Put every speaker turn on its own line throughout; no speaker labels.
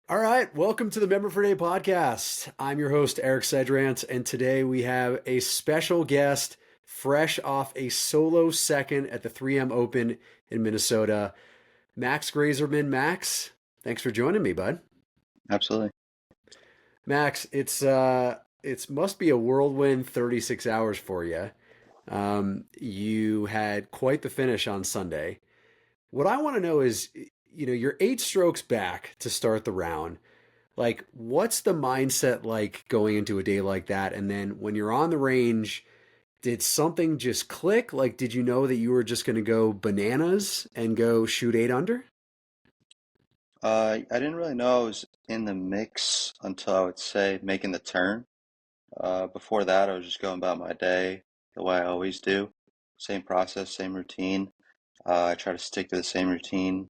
All right, welcome to the Member for Day podcast. I'm your host, Eric Sedrant, and today we have a special guest fresh off a solo second at the 3M Open in Minnesota, Max Greyserman. Max, thanks for joining me, bud.
Absolutely.
Max, it's must be a whirlwind 36 hours for you. You had quite the finish on Sunday. What I want to know is, you're 8 strokes back to start the round. Like, what's the mindset like going into a day like that? And then when you're on the range, did something just click? Like, did you know that you were just going to go bananas and go shoot 8 under?
I didn't really know I was in the mix until I would say making the turn. Before that, I was just going about my day the way I always do. Same process, same routine. I try to stick to the same routine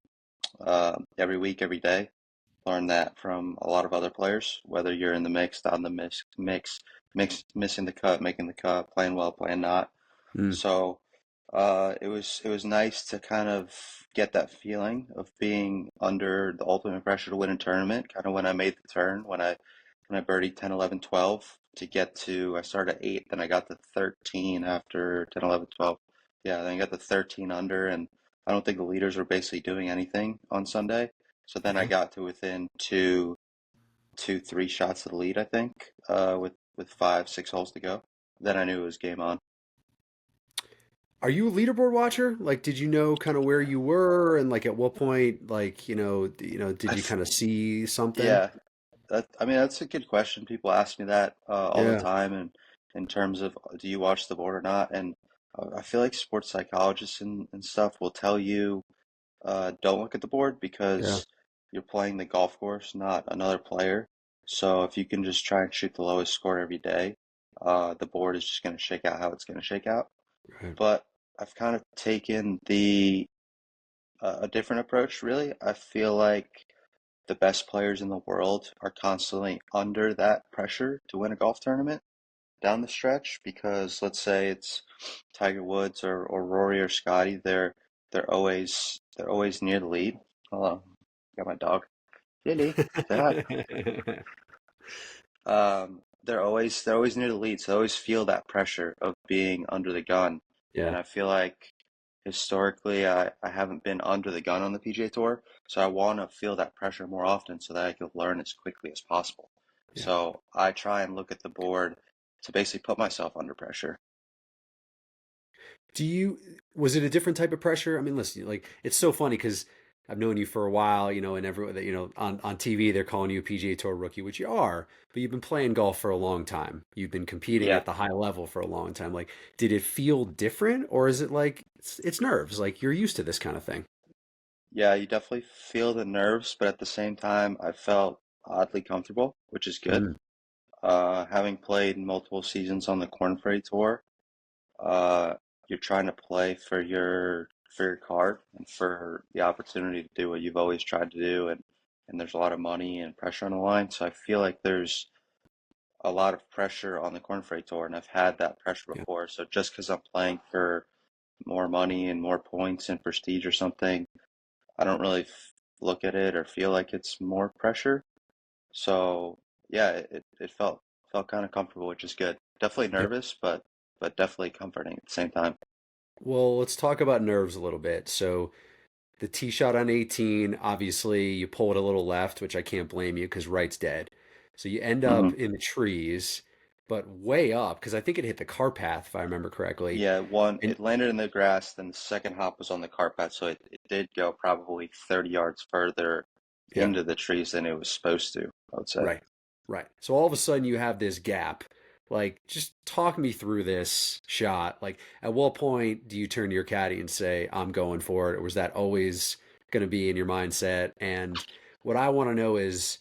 every week, every day. Learn that from a lot of other players, whether you're in the mix, not in the missing the cut, making the cut, playing well, playing not.
Mm,
So it was nice to kind of get that feeling of being under the ultimate pressure to win a tournament. Kind of when I made the turn, when I birdied 10, 11, 12 to get to, I started at 8, then I got to 13 after 10, 11, 12. Yeah, then I got to 13 under, and I don't think the leaders were basically doing anything on Sunday. So then I
okay.
got to within two, 3 shots of the lead, I think, with 5, 6 holes to go. Then I knew it was game on.
Are you a leaderboard watcher? Like, did you know kind of where you were and like at what point, like, did
I
you
th
kind of see something?
yeah, I mean, that's a good question. People ask me that all the
Yeah,
time, and in terms of do you watch the board or not? And I feel like sports psychologists and stuff will tell you don't look at the board
yeah,
because you're playing the golf course, not another player. So if you can just try and shoot the lowest score every day, the board is just going to shake out how it's going to shake out.
right.
But I've kind of taken the a different approach, really. I feel like the best players in the world are constantly under that pressure to win a golf tournament down the stretch because let's say it's Tiger Woods or Rory or Scotty, they're always near the lead. Hold on, got my dog. Lily, say hi. They're always near the lead, so I always feel that pressure of being under the gun. And
Yeah,
I feel like historically I haven't been under the gun on the PGA Tour, so I want to feel that pressure more often so that I can learn as quickly as possible.
yeah.
So I try and look at the board to basically put myself under pressure.
Do you, was it a different type of pressure? I mean, listen, like it's so funny because I've known you for a while, and everyone that, on TV, they're calling you a PGA Tour rookie, which you are, but you've been playing golf for a long time. You've been competing
Yeah,
at the high level for a long time. Like, did it feel different or is it like it's nerves? Like you're used to this kind of thing.
yeah, you definitely feel the nerves, but at the same time, I felt oddly comfortable, which is good.
Mm,
Having played multiple seasons on the Corn Ferry Tour, uh, you're trying to play for your card and for the opportunity to do what you've always tried to do, and there's a lot of money and pressure on the line. So I feel like there's a lot of pressure on the Corn Ferry Tour, and I've had that pressure
yeah.
before. So just because I'm playing for more money and more points and prestige or something, I don't really look at it or feel like it's more pressure. So yeah, it felt kind of comfortable, which is good. Definitely
Yep.
nervous, but definitely comforting at the same time.
Well, let's talk about nerves a little bit. So the tee shot on 18, obviously you pull it a little left, which I can't blame you because right's dead. So you end
Hmm.
up in the trees, but way up because I think it hit the car path, if I remember correctly.
Yeah, one,
And
it landed in the grass, then the second hop was on the carpet, so it did go probably 30 yards further
yeah,
into the trees than it was supposed to, I would say.
right, right. So all of a sudden you have this gap. Like, just talk me through this shot. Like, at what point do you turn to your caddy and say, I'm going for it? Or was that always going to be in your mindset? And what I want to know is,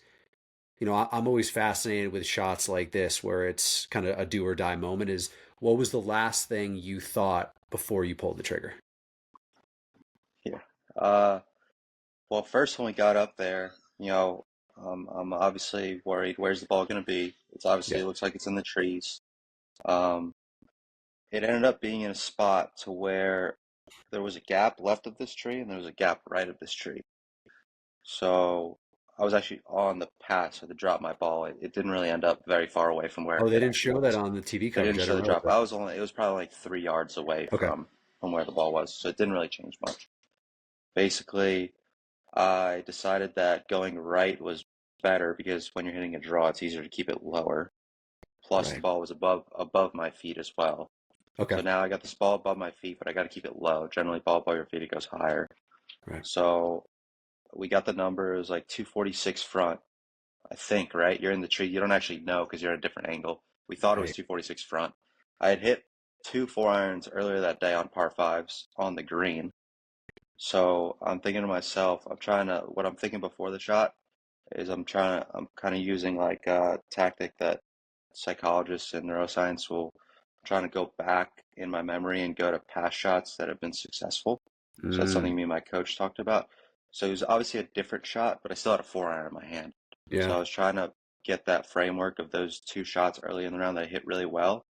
I'm always fascinated with shots like this where it's kind of a do or die moment. Is what was the last thing you thought before you pulled the trigger?
Yeah. Uh, well, first when we got up there, I'm obviously worried, where's the ball going to be?
Yeah.
It looks like it's in the trees. Um, it ended up being in a spot to where there was a gap left of this tree and there was a gap right of this tree. So I was actually on the pass or the drop my ball. It didn't really end up very far away from where
Oh, they
it
didn't
actually
show that
was.
on the TV
They
coverage.
didn't
I
show
didn't
the
realize
drop.
that.
It was probably like 3 yards away
Okay.
from where the ball was, so it didn't really change much. Basically, I decided that going right was better because when you're hitting a draw, it's easier to keep it lower. Plus, the
Right.
ball was above my feet as well.
Okay.
So now I got this ball above my feet, but I got to keep it low. Generally, ball above your feet, it goes higher.
Right.
So we got the number. It was like 246 front, I think, right? You're in the tree. You don't actually know because you're at a different angle. We thought it was
Right.
246 front. I had hit two 4 irons earlier that day on par fives on the green. So I'm thinking to myself, what I'm thinking before the shot is I'm kind of using like a tactic that psychologists and neuroscience will trying to go back in my memory and go to past shots that have been successful. So that's
Mm.
something me and my coach talked about. So it was obviously a different shot, but I still had a 4 iron in my hand. So
Yeah.
I was trying to get that framework of those two shots early in the round that I hit really well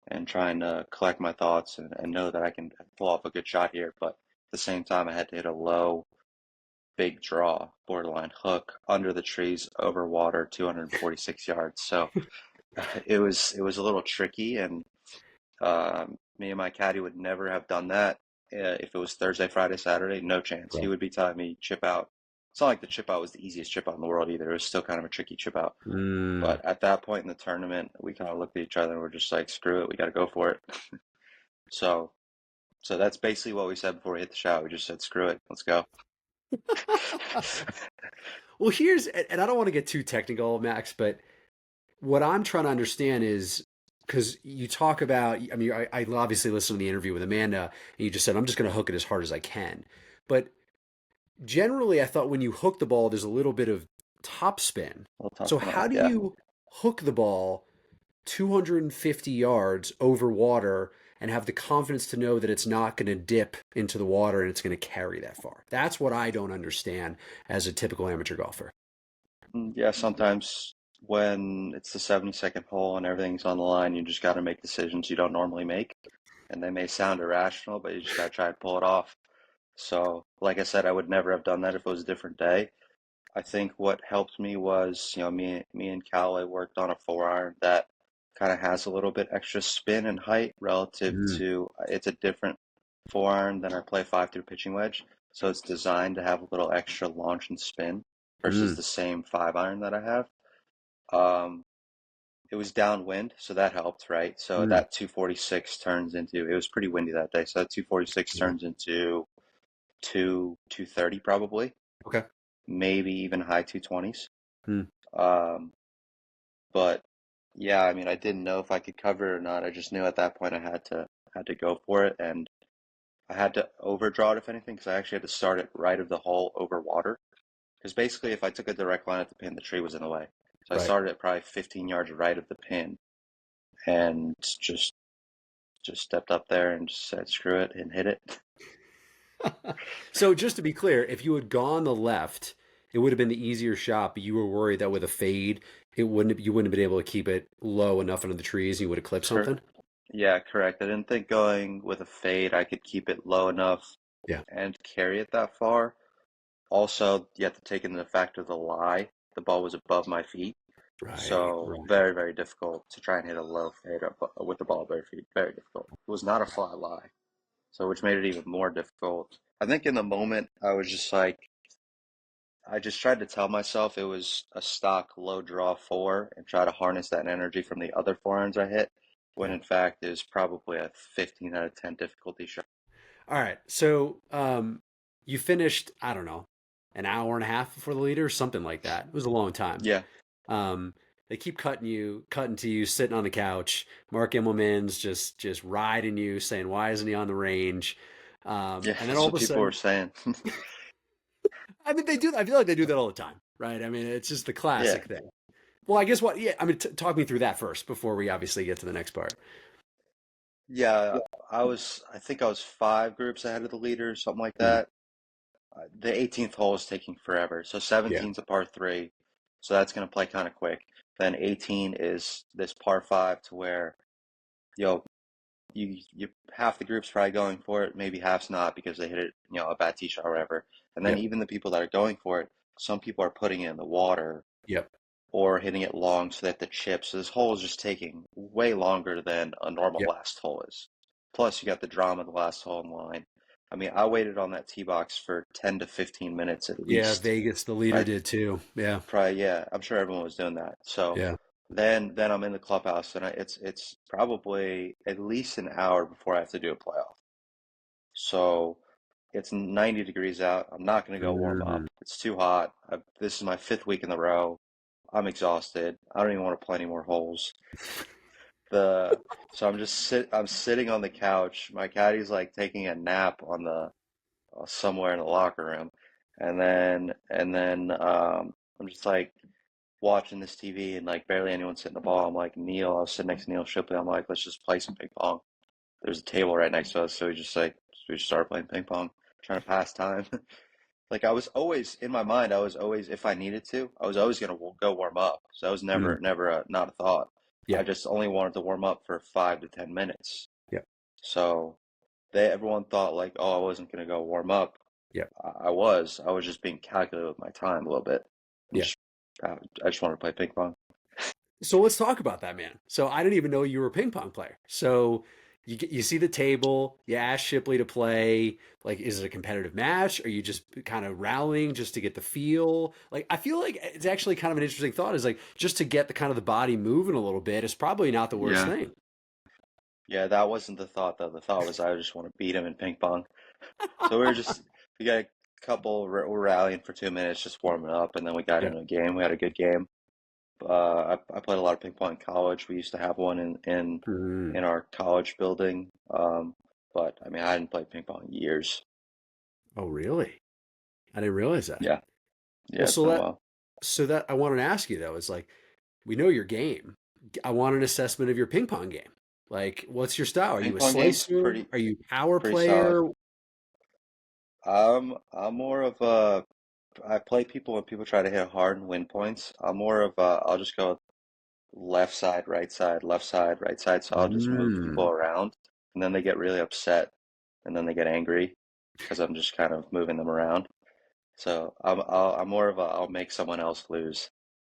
and trying to collect my thoughts and know that I can pull off a good shot here. But at the same time, I had to hit a low, big draw, borderline hook under the trees over water, 246 yards. So it was a little tricky, and me and my caddy would never have done that if it was Thursday, Friday, Saturday. No chance. He
Right.
would be telling me chip out. It's not like the chip out was the easiest chip out in the world either. It was still kind of a tricky chip out.
Mm.
But at that point in the tournament, we kind of looked at each other and we're just like, screw it, we got to go for it. So, so that's basically what we said before we hit the shot. We just said, screw it, let's go.
Well, and I don't want to get too technical, Max, but what I'm trying to understand is because you talk about, I mean, I obviously listened to the interview with Amanda, and you just said, I'm just going to hook it as hard as I can. But generally, I thought when you hook the ball, there's a little bit of top spin.
A little
So,
tough
how
enough,
do
yeah.
you hook the ball 250 yards over water and have the confidence to know that it's not going to dip into the water and it's going to carry that far? That's what I don't understand as a typical amateur golfer.
Yeah, sometimes when it's the 72nd hole and everything's on the line, you just got to make decisions you don't normally make. And they may sound irrational, but you just got to try and pull it off. So, like I said, I would never have done that if it was a different day. I think what helped me was, me and Callaway worked on a 4 iron that kind of has a little bit extra spin and height relative
Mm,
to it's a different 4 iron than I play 5 through pitching wedge. So it's designed to have a little extra launch and spin versus
mm,
the same 5 iron that I have. Um, it was downwind, so that helped, right? So
mm.
that 246 turns into, it was pretty windy that day. So that 246
Yeah.
turns into 230 probably,
Okay.
maybe even high 220s.
Mm,
Um, but yeah, I mean, I didn't know if I could cover it or not. I just knew at that point I had to go for it, and I had to overdraw it if anything, because I actually had to start it right of the hole over water. Because basically, if I took a direct line at the pin, the tree was in the way. So I
right.
started it probably 15 yards right of the pin, and just stepped up there and just said screw it and hit it.
So just to be clear, if you had gone the left, it would have been the easier shot, but you were worried that with a fade, you wouldn't have been able to keep it low enough under the trees and you would have clipped
Cor-
something.
yeah, correct. I didn't think going with a fade I could keep it low enough
Yeah.
and carry it that far. Also, you have to take into factor the lie. The ball was above my feet,
Right.
so
Right.
very, very difficult to try and hit a low fade with the ball above your feet. Very difficult. It was not a flat lie, so which made it even more difficult. I think in the moment I was just like, I just tried to tell myself it was a stock low draw four and try to harness that energy from the other 4 irons I hit, when
Yeah.
in fact it was probably a 15 out of 10 difficulty shot.
All right. So you finished, I don't know, an hour and a half before the leader, something like that. It was a long time.
Yeah,
Um, they keep cutting to you, sitting on the couch. Mark Immelman's just riding you, saying, "Why isn't he on the range?"
yeah,
And then
that's
all
what
of a
people were
sudden,
saying.
I mean, they do. I feel like they do that all the time, right? I mean, it's just the
Yeah,
classic thing. Well, I guess what? Yeah, I mean, talk me through that first before we obviously get to the next part.
yeah, I think I was 5 groups ahead of the leader, something like
Mm,
that. The 18th hole is taking forever. So
yeah,
17's a par three, so that's going to play kind of quick. Then 18 is this par five to where, yo, you half the group's probably going for it, maybe half's not because they hit it, a bad tee shot or whatever. And then
yeah,
even the people that are going for it, some people are putting it in the water
Yep.
or hitting it long so that the chips. So this hole is just taking way longer than a normal
Yep.
last hole is. Plus, you got the drama of the last hole in line. I mean, I waited on that tee box for 10 to 15 minutes at
Yeah.
least.
Vegas, the leader
Probably,
did too. Yeah.
probably, yeah. I'm sure everyone was doing that. So
Yeah.
then I'm in the clubhouse, and it's probably at least an hour before I have to do a playoff. So it's 90 degrees out. I'm not going to go warm up.
Mhm.
It's too hot. This is my fifth week in the row. I'm exhausted. I don't even want to play any more holes. The so I'm sitting on the couch. My caddy's like taking a nap on the somewhere in the locker room, and then I'm just like watching this TV and like barely anyone's hitting the ball. I'm like Neil. I was sitting next to Neil Shipley. I'm like, let's just play some ping pong. There's a table right next to us, so we just started playing ping pong, trying to pass time. Like I was always in my mind, I was always, if I needed to, I was always gonna go warm up. So that was
Mm.
never not a thought. I
Yeah.
just only wanted to warm up for 5 to 10 minutes.
Yeah.
So everyone thought like, oh, I wasn't gonna go warm up.
Yeah.
I was just being calculated with my time a little bit. And
Yeah.
just, I just wanted to play ping pong.
So let's talk about that, man. So I didn't even know you were a ping pong player. So you see the table, you ask Shipley to play. Like, is it a competitive match? Are you just kind of rallying just to get the feel? Like, I feel like it's actually kind of an interesting thought. Is like just to get the kind of the body moving a little bit is probably not the worst
Yeah.
thing.
Yeah, that wasn't the thought though. The thought was I just want to beat him in ping pong. So we got a couple, we're rallying for 2 minutes, just warming up, and then we got
Yeah.
into a game. We had a good game. I played a lot of ping pong in college. We used to have one
Mhm.
in our college building. But I mean, I hadn't played ping pong in years.
Oh, really? I didn't realize that.
Yeah,
Well,
yeah, it's been a while.
so that I wanted to ask you though is like we know your game. I want an assessment of your ping pong game. Like, what's your style? Are
Ping
you a
pong game's
slicer? Are you power
pretty solid.
player?
I'm more of a I play people when people try to hit hard and win points. I'm more of a I'll just go left side, right side, left side, right side. So I'll just move people
Mm.
around, and then they get really upset, and then they get angry because I'm just kind of moving them around. So I'm more of a I'll make someone else lose.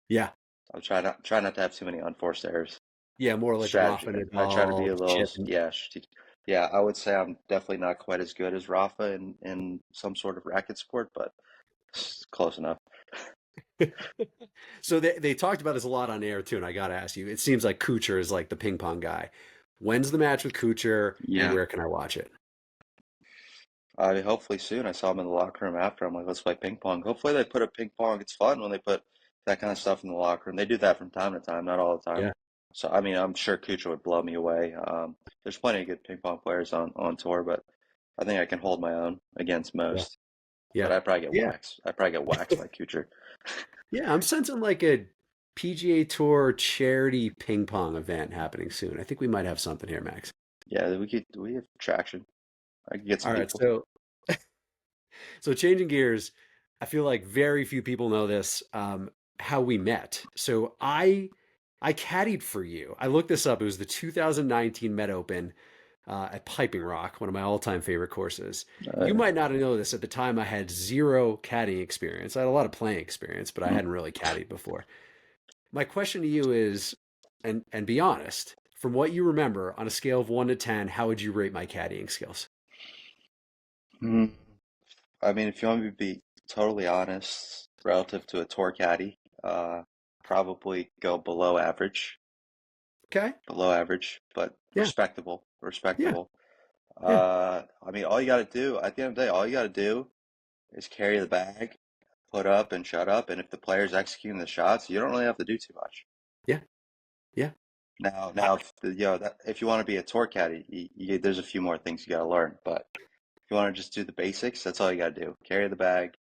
Yeah.
I'm try not to have too many unforced errors.
Yeah, more like a
Strategy.
Rafa
I try to be
Nadal
a little,
chip.
yeah, yeah. I would say I'm definitely not quite as good as Rafa in some sort of racket sport, but it's close enough.
So they talked about this a lot on air too, and I got to ask you. It seems like Kuchar is like the ping pong guy. When's the match with Kuchar, and
Yeah.
where can I watch it?
Hopefully soon. I saw him in the locker room after. I'm like, let's play ping pong. Hopefully they put a ping pong. It's fun when they put that kind of stuff in the locker room. They do that from time to time, not all the time.
Yeah.
So I mean, I'm sure Kuchar would blow me away. There's plenty of good ping pong players on tour, but I think I can hold my own against
Yeah.
most.
Yeah.
But I probably get
Yeah.
waxed. I probably get waxed by Kuchar.
Yeah. I'm sensing like a PGA Tour charity ping pong event happening soon. I think we might have something here, Max.
Yeah, we have traction. I could get some
All right.
people.
So changing gears, I feel like very few people know this. How we met. So I caddied for you. I looked this up. It was the 2019 Met Open at Piping Rock, one of my all-time favorite courses. You
Yeah.
might not know this. At the time, I had zero caddying experience. I had a lot of playing experience, but I
Hmm.
hadn't really caddied before. My question to you is, and be honest, from what you remember, on a scale of 1 to 10, how would you rate my caddying skills?
Hmm. I mean, if you want me to be totally honest, relative to a tour caddy, probably go
Okay.
below average, but
Yeah.
respectable,
Yeah.
respectable.
Yeah.
I mean, all you got to do at the end of the day, all you got to do is carry the bag, put up and shut up, and if the player's executing the shots, you don't really have to do too much.
Yeah. Yeah. I,
Now, if you want to be a tour caddy, there's a few more things you got to learn, but if you want to just do the basics, that's all you got to do. Carry the bag,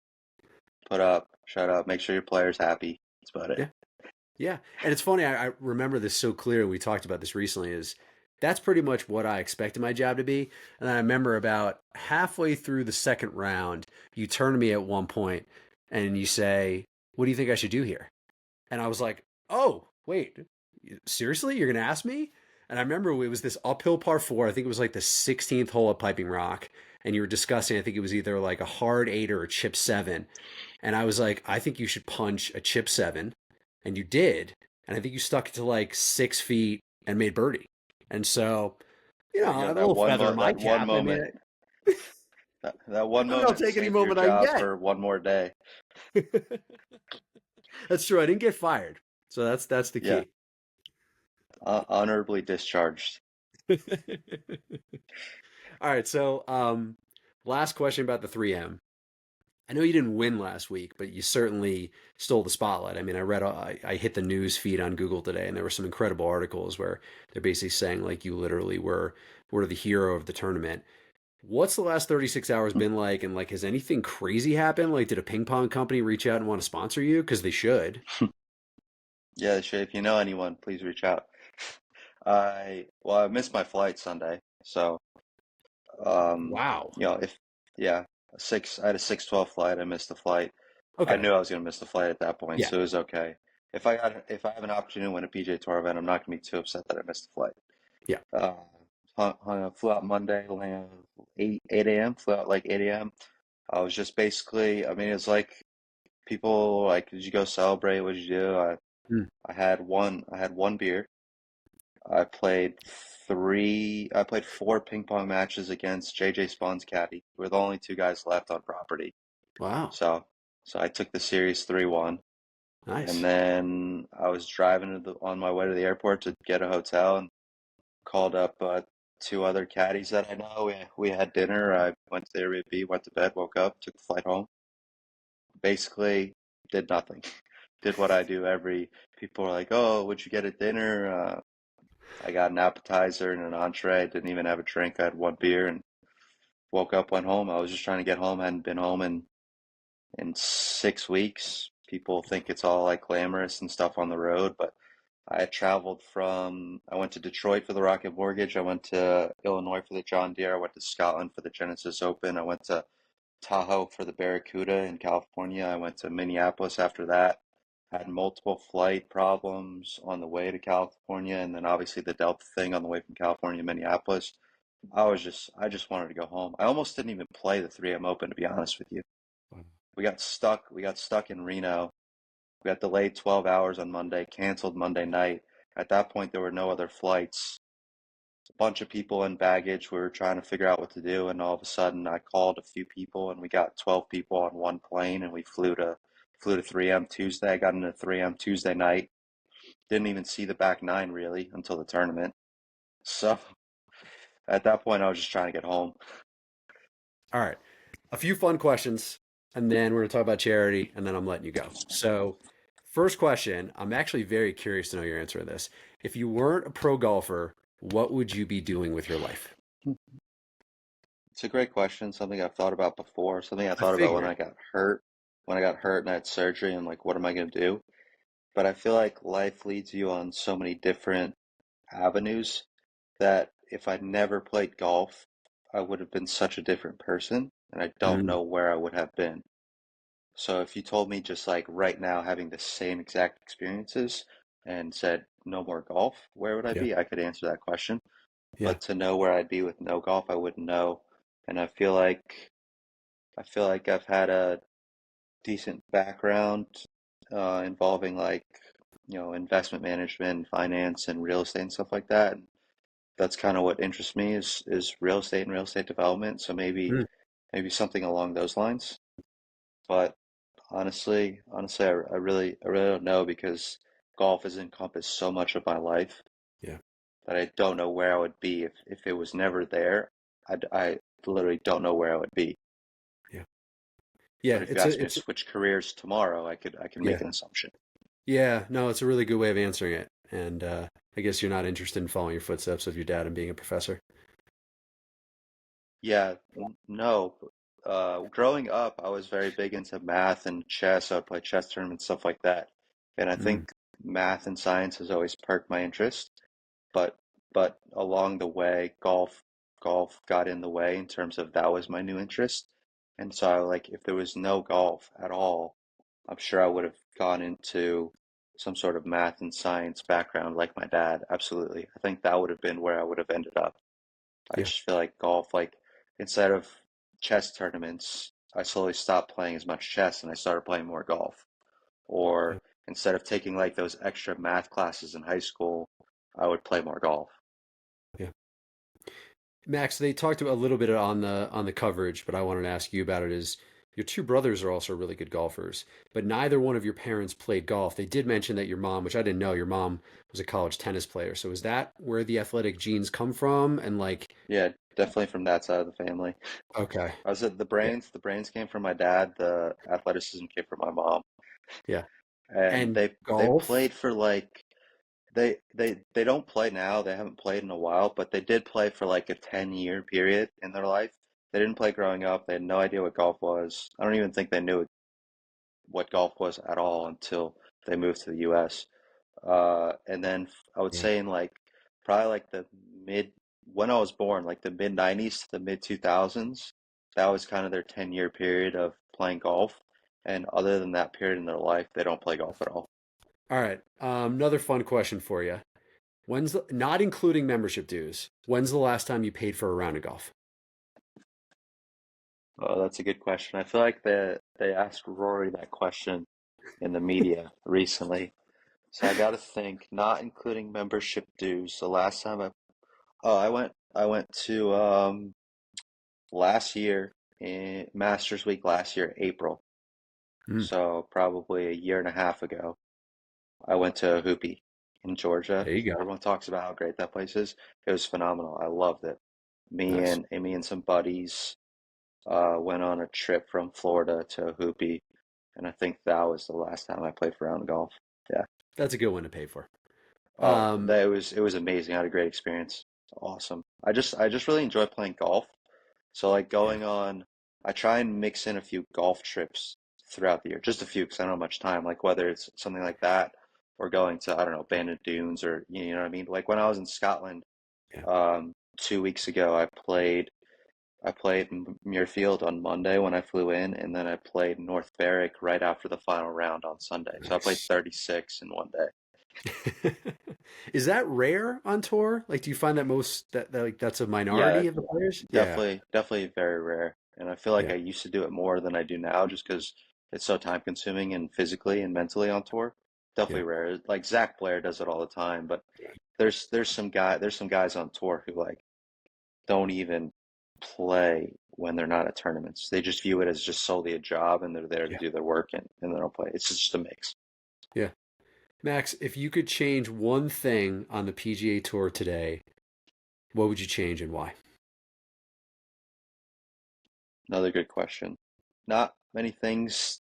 put up, shut up, make sure your player's happy. That's about it.
yeah. Yeah. And it's funny, I remember this so clear. We talked about this recently, is that's pretty much what I expected my job to be. And I remember about halfway through the second round, you turn to me at one point and you say, "What do you think I should do here?" And I was like, "Oh, wait, seriously? You're going to ask me?" And I remember it was this uphill par four. I think it was like the 16th hole at Piping Rock. And you were discussing, I think it was either like a hard eight or a chip seven. And I was like, I think you should punch a chip seven. And you did. And I think you stuck it to like 6 feet and made birdie. And so,
There you
I
go.
have a little feather in my
That one
cap. I mean,
moment, that one
I mean, I'll
moment
take any
saved your
moment I can
job
get.
for one more day.
That's true. I didn't get fired. So that's the
Yeah,
key.
honorably discharged.
All right. So, last question about the 3M. I know you didn't win last week, but you certainly stole the spotlight. I mean, I hit the news feed on Google today, and there were some incredible articles where they're basically saying like you literally were the hero of the tournament. What's the last 36 hours been like? And like, has anything crazy happened? Like, did a ping pong company reach out and want to sponsor you? Because they should.
Yeah, Shay, if you know anyone, please reach out. I missed my flight Sunday, so um,
Wow.
if yeah, I had a 6:12 flight. I missed the flight. I
Okay.
knew I was gonna miss the flight at that point,
Yeah.
so it was okay. If I have an opportunity to win a PJ Tour event, I'm not gonna be too upset that I missed the flight.
Yeah.
Uh, flew out Monday, landed 8 a.m. Flew out like 8 a.m. I was just basically, I mean, it's like people like, did you go celebrate? What did you do?
Mm.
I had one beer. I played four ping pong matches against JJ Spawn's caddy. We're the only two guys left on property.
Wow.
So, so I took the series 3-1. And
Nice.
then I was driving on my way to the airport to get a hotel and called up two other caddies that I know. We had dinner. I went to the Airbnb, went to bed, woke up, took the flight home. Basically, did nothing. Did what I do every. People are like, "Oh, what'd you get at dinner?" I got an appetizer and an entree. Didn't even have a drink. I had one beer and woke up, went home. I was just trying to get home. I hadn't been home in 6 weeks. People think it's all like glamorous and stuff on the road, but I went to Detroit for the Rocket Mortgage. I went to Illinois for the John Deere. I went to Scotland for the Genesis Open. I went to Tahoe for the Barracuda in California. I went to Minneapolis after that. Had multiple flight problems on the way to California, and then obviously the Delta thing on the way from California to Minneapolis. I just wanted to go home. I almost didn't even play the 3M Open, to be honest with you. We got stuck in Reno. We got delayed 12 hours on Monday, canceled Monday night. At that point, there were no other flights. A bunch of people in baggage. We were trying to figure out what to do, and all of a sudden, I called a few people, and we got 12 people on one plane, and we flew to 3M Tuesday. I got into 3M Tuesday night. Didn't even see the back nine really until the tournament. So at that point, I was just trying to get home.
All right. A few fun questions, and then we're going to talk about charity, and then I'm letting you go. So, first question, I'm actually very curious to know your answer to this. If you weren't a pro golfer, what would you be doing with your life?
It's a great question, something I've thought about before, something I
I
thought about when
figured.
I got hurt. When I got hurt and I had surgery, and like, what am I going to do? But I feel like life leads you on so many different avenues that if I'd never played golf, I would have been such a different person, and I don't
Mm,
know where I would have been. So if you told me just like right now having the same exact experiences and said no more golf, where would I
yeah,
be? I could answer that question.
yeah,
But to know where I'd be with no golf, I wouldn't know. And I feel like I've had a decent background involving like, investment management, finance, and real estate and stuff like that. And that's kind of what interests me is real estate and real estate development. So
mm,
maybe something along those lines. But I really don't know because golf has encompassed so much of my life
yeah,
that I don't know where I would be if it was never there. I literally don't know where I would be.
yeah, yeah.
But if you ask me to switch careers tomorrow, I could
Yeah,
make an assumption.
yeah. No, it's a really good way of answering it. And I guess you're not interested in following your footsteps of your dad and being a professor.
Yeah, no. Growing up, I was very big into math and chess. I would play chess tournaments, stuff like that. And I
Mm,
think math and science has always perked my interest. But but along the way, golf got in the way in terms of that was my new interest. And so like if there was no golf at all, I'm sure I would have gone into some sort of math and science background like my dad. Absolutely. I think that would have been where I would have ended up. I
yeah,
just feel like golf, like instead of chess tournaments, I slowly stopped playing as much chess and I started playing more golf.
Yeah.
Or instead of taking like those extra math classes in high school, I would play more golf.
Yeah. Max, they talked a little bit on the coverage, but I wanted to ask you about it. Is your two brothers are also really good golfers, but neither one of your parents played golf. They did mention that your mom, which I didn't know, your mom was a college tennis player. So is that where the athletic genes come from? And like,
Yeah, definitely from that side of the family.
okay,
I was at
yeah,
the brains came from my dad, the athleticism came from my mom.
yeah,
And
and
they
golf.
played for like they don't play now. They haven't played in a while, but they did play for like a 10-year period in their life. They didn't play growing up. They had no idea what golf was. I don't even think they knew what golf was at all until they moved to the US. And then I would
Yeah.
say in like probably like the mid when I was born, like the mid 90s to the mid 2000s, that was kind of their 10-year period of playing golf. And other than that period in their life, they don't play golf at all.
All right. Another fun question for you. Not including membership dues, when's the last time you paid for a round of golf?
Oh, that's a good question. I feel like they asked Rory that question in the media recently. So I got to think, not including membership dues. The last time I went to last year in Masters Week last year, April.
Mm,
So probably a year and a half ago, I went to Hoopie in Georgia.
there you go.
Everyone talks about how great that place is. It was phenomenal. I loved it.
Nice.
Me and some buddies went on a trip from Florida to Hoopie, and I think that was the last time I played for round golf. Yeah.
That's a good one to pay for.
Oh,
Um,
that it was amazing. I had a great experience. Awesome. I just really enjoy playing golf. So like
yeah,
going on, I try and mix in a few golf trips throughout the year, just a few because I don't have much time. Like whether it's something like that or going to, I don't know, Bandon Dunes or you know what I mean. Like when I was in Scotland,
yeah.
2 weeks ago, I played Muirfield on Monday when I flew in, and then I played North Berwick right after the final round on Sunday. So I played
Nice.
36 in one day.
Is that rare on tour? Like, do you find that that like that's a
Yeah,
minority of the players? Yeah,
definitely very rare. And I feel like
yeah,
I used to do it more than I do now just because it's so time consuming and physically and mentally on tour.
yeah,
Definitely rare. Like Zach Blair does it all the time, but there's some guys on tour who like don't even play when they're not at tournaments. They just view it as just solely a job and they're there to
yeah,
do their work and they don't play. It's just a mix.
yeah. Max, if you could change one thing on the PGA Tour today, what would you change and why?
Another good question. Not many things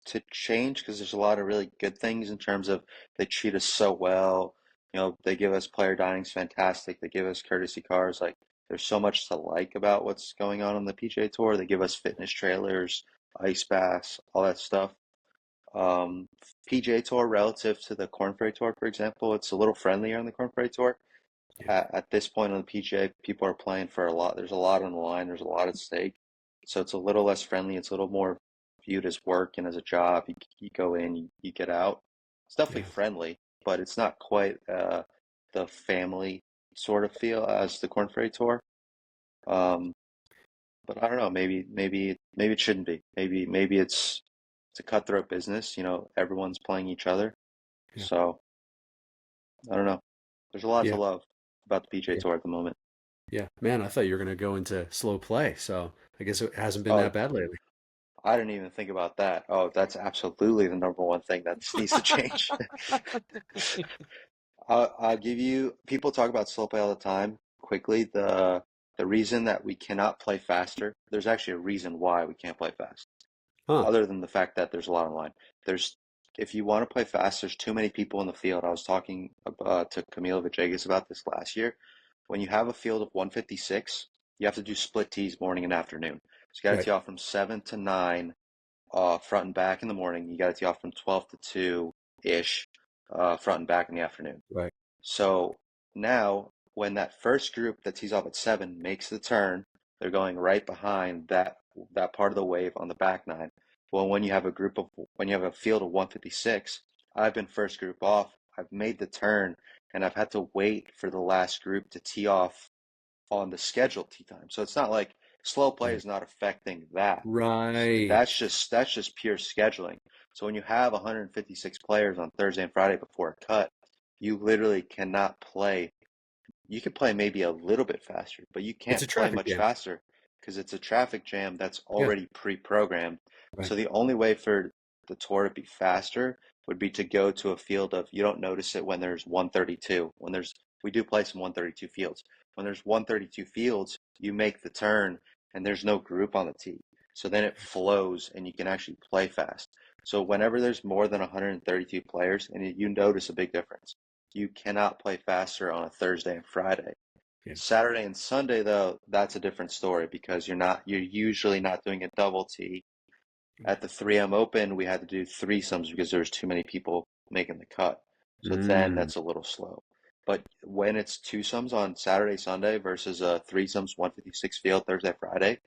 to change because there's a lot of really good things in terms of they treat us so well. You know, they give us player dining's fantastic. They give us courtesy cars. Like there's so much to like about what's going on the PGA Tour. They give us fitness trailers, ice baths, all that stuff. Um, PGA Tour relative to the Corn Ferry Tour, for example, it's a little friendlier on the Corn Ferry Tour.
Yeah,
At this point on the PGA, people are playing for a lot. There's a lot on the line. There's a lot at stake. So it's a little less friendly. It's a little more viewed as work and as a job. You go in, you get out. It's definitely
yeah,
friendly, but it's not quite the family sort of feel as the Corn Ferry Tour. Um, but I don't know. Maybe it shouldn't be. Maybe it's a cutthroat business. You know, everyone's playing each other.
yeah,
So I don't know. There's a lot to
yeah,
love about the PGA
yeah,
Tour at the moment.
yeah. Man, I thought you were gonna go into slow play, so I guess it hasn't been
Oh,
that bad lately.
I didn't even think about that. Oh, that's absolutely the number one thing that needs to change. I'll give you, people talk about slow play all the time. Quickly, the reason that we cannot play faster, there's actually a reason why we can't play fast,
Huh?
other than the fact that there's a lot on line. There's, if you want to play fast, there's too many people in the field. I was talking to Camilo Villegas about this last year. When you have a field of 156, you have to do split tees morning and afternoon. So you got to
Right,
tee off from 7 to 9 front and back in the morning. You got to tee off from 12 to 2 ish, front and back in the afternoon.
right.
So now, when that first group that tees off at 7 makes the turn, they're going right behind that part of the wave on the back nine. Well, when you have a field of 156, I've been first group off. I've made the turn, and I've had to wait for the last group to tee off on the scheduled tee time. So it's not like Slow play
Right.
is not affecting that.
Right.
That's just pure scheduling. So when you have 156 players on Thursday and Friday before a cut, you literally cannot play. You can play maybe a little bit faster, but you
It's a
can't play
traffic
much
jam.
faster because it's a traffic jam that's
Yeah.
already pre-programmed.
Right.
So the only way for the tour to be faster would be to go to a field of you don't notice it when there's 132. When there's we do play some 132 fields. When there's 132 fields, you make the turn and there's no group on the tee. So then it flows and you can actually play fast. So whenever there's more than 132 players, and you notice a big difference, you cannot play faster on a Thursday and Friday.
Yeah.
Saturday and Sunday, though, that's a different story because you're usually not doing a double T. At the 3M Open, we had to do threesomes because there was too many people making the cut. So then
Mm.
that's a little slow. But when it's twosomes on Saturday, Sunday versus a threesomes 156 field Thursday, Friday,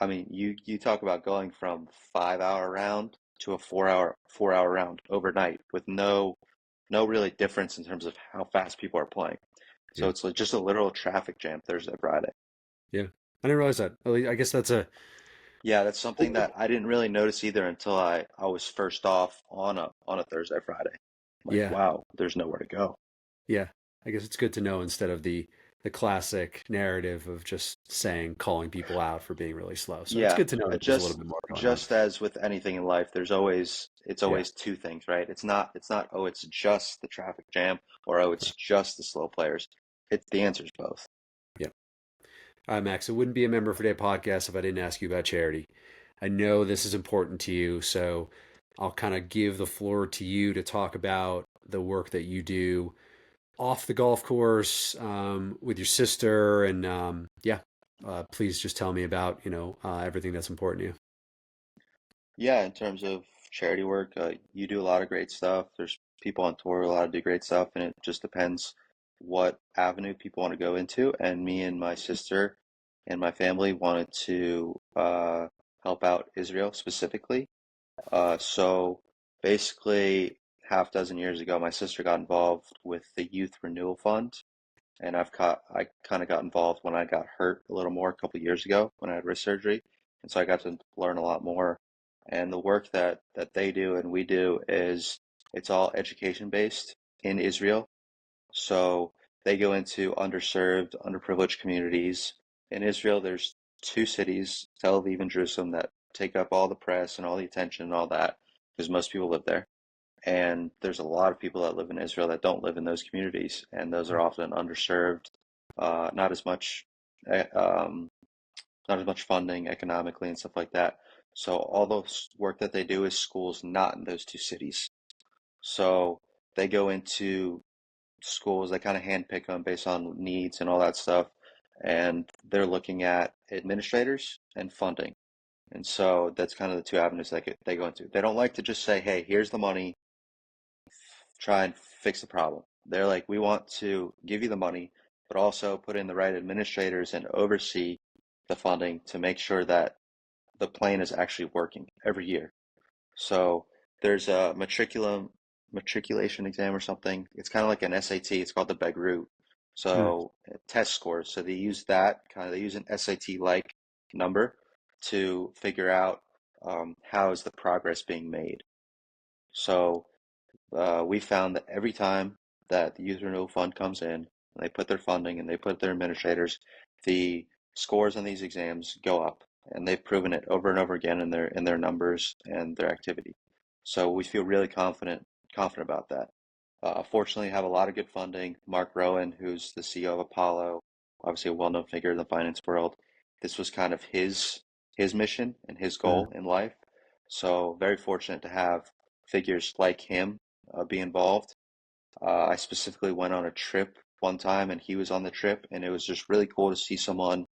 I mean, you talk about going from 5 hour round to a 4 hour round overnight with no really difference in terms of how fast people are playing. So
Yeah.
it's like just a literal traffic jam Thursday, Friday.
Yeah. I didn't realize that. I guess that's a.
Yeah, that's something that I didn't really notice either until I was first off on a Thursday, Friday. I'm like,
Yeah.
wow, there's nowhere to go.
Yeah. I guess it's good to know instead of the classic narrative of just saying calling people out for being really slow. So it's
Yeah,
good to know that there's a little
just
bit more going on.
just as with anything in life, it's
Yeah.
always two things, right? It's not oh it's just the traffic jam or oh it's
Right.
just the slow players. The answer's both.
Yeah. All right, Max. It wouldn't be a Member for Day podcast if I didn't ask you about charity. I know this is important to you, so I'll kind of give the floor to you to talk about the work that you do off the golf course with your sister, and yeah, please just tell me about everything that's important to you.
Yeah, in terms of charity work, you do a lot of great stuff. There's people on tour, a lot of do great stuff, and it just depends what avenue people want to go into. And me and my sister and my family wanted to help out Israel specifically. So basically, half dozen years ago, my sister got involved with the Youth Renewal Fund, and I kind of got involved when I got hurt a little more a couple of years ago when I had wrist surgery, and so I got to learn a lot more. And the work that they do and we do is it's all education based in Israel. So they go into underserved, underprivileged communities. In Israel, there's two cities, Tel Aviv and Jerusalem, that take up all the press and all the attention and all that because most people live there. And there's a lot of people that live in Israel that don't live in those communities, and those are often underserved, not as much, eh, not as much funding economically and stuff like that. So all the work that they do is schools not in those two cities. So they go into schools, they kind of handpick them based on needs and all that stuff, and they're looking at administrators and funding. And so that's kind of the two avenues they go into. They don't like to just say, "Hey, here's the money, try and fix the problem." They're like, we want to give you the money, but also put in the right administrators and oversee the funding to make sure that the plan is actually working every year. So there's a matriculation exam or something. It's kind of like an SAT. It's called the Begrut.
Mm,
So test scores. So they use an SAT like number to figure out how is the progress being made. So we found that every time that the Youth Renewal Fund comes in, and they put their funding and they put their administrators, the scores on these exams go up, and they've proven it over and over again in their numbers and their activity. So we feel really confident about that. Fortunately, have a lot of good funding. Mark Rowan, who's the CEO of Apollo, obviously a well-known figure in the finance world, this was kind of his mission and his
mm,
goal in life. So very fortunate to have figures like him be involved. I specifically went on a trip one time and he was on the trip, and it was just really cool to see someone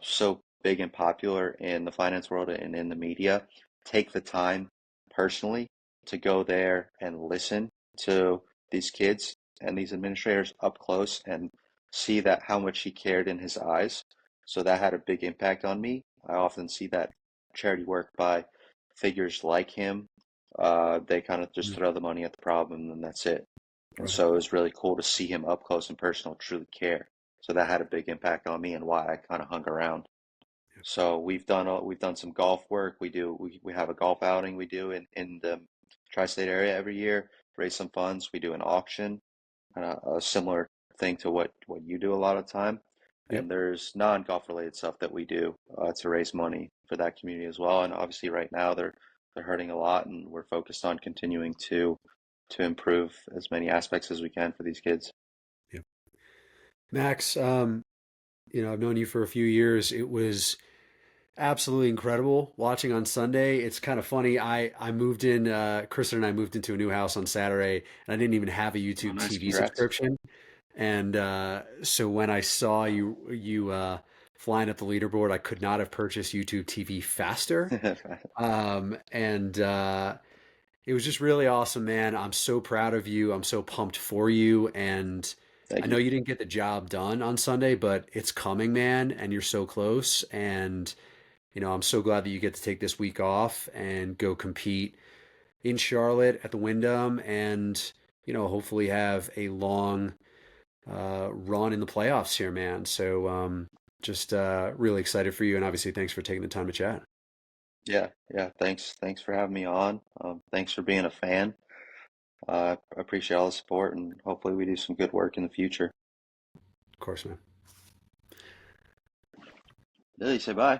so big and popular in the finance world and in the media take the time personally to go there and listen to these kids and these administrators up close and see that how much he cared in his eyes. So that had a big impact on me. I often see that charity work by figures like him. They kind of just
mm.
throw the money at the problem and that's it. And
Right.
so it was really cool to see him up close and personal, truly care. So that had a big impact on me and why I kind of hung around. So we've done some golf work. We have a golf outing we do in the tri-state area every year, raise some funds. We do an auction, a similar thing to what you do a lot of time.
Yep.
And there's non-golf related stuff that we do to raise money for that community as well. And obviously right now they're hurting a lot, and we're focused on continuing to improve as many aspects as we can for these kids.
Yep. Max, I've known you for a few years. It was absolutely incredible watching on Sunday. It's kind of funny. I moved in, Kristen and I moved into a new house on Saturday, and I didn't even have a
Oh,
YouTube
nice.
TV
Congrats.
subscription. And so when I saw you flying up the leaderboard, I could not have purchased YouTube TV faster. And it was just really awesome, man. I'm so proud of you. I'm so pumped for you. And I
Thank
know
you.
you didn't get the job done on Sunday, but it's coming, man. And you're so close. And I'm so glad that you get to take this week off and go compete in Charlotte at the Wyndham and, hopefully have a long run in the playoffs here, man. So just really excited for you. And obviously, thanks for taking the time to chat.
Yeah, yeah. Thanks for having me on. Thanks for being a fan. I appreciate all the support, and hopefully we do some good work in the future.
Of course, man.
Lily, say bye.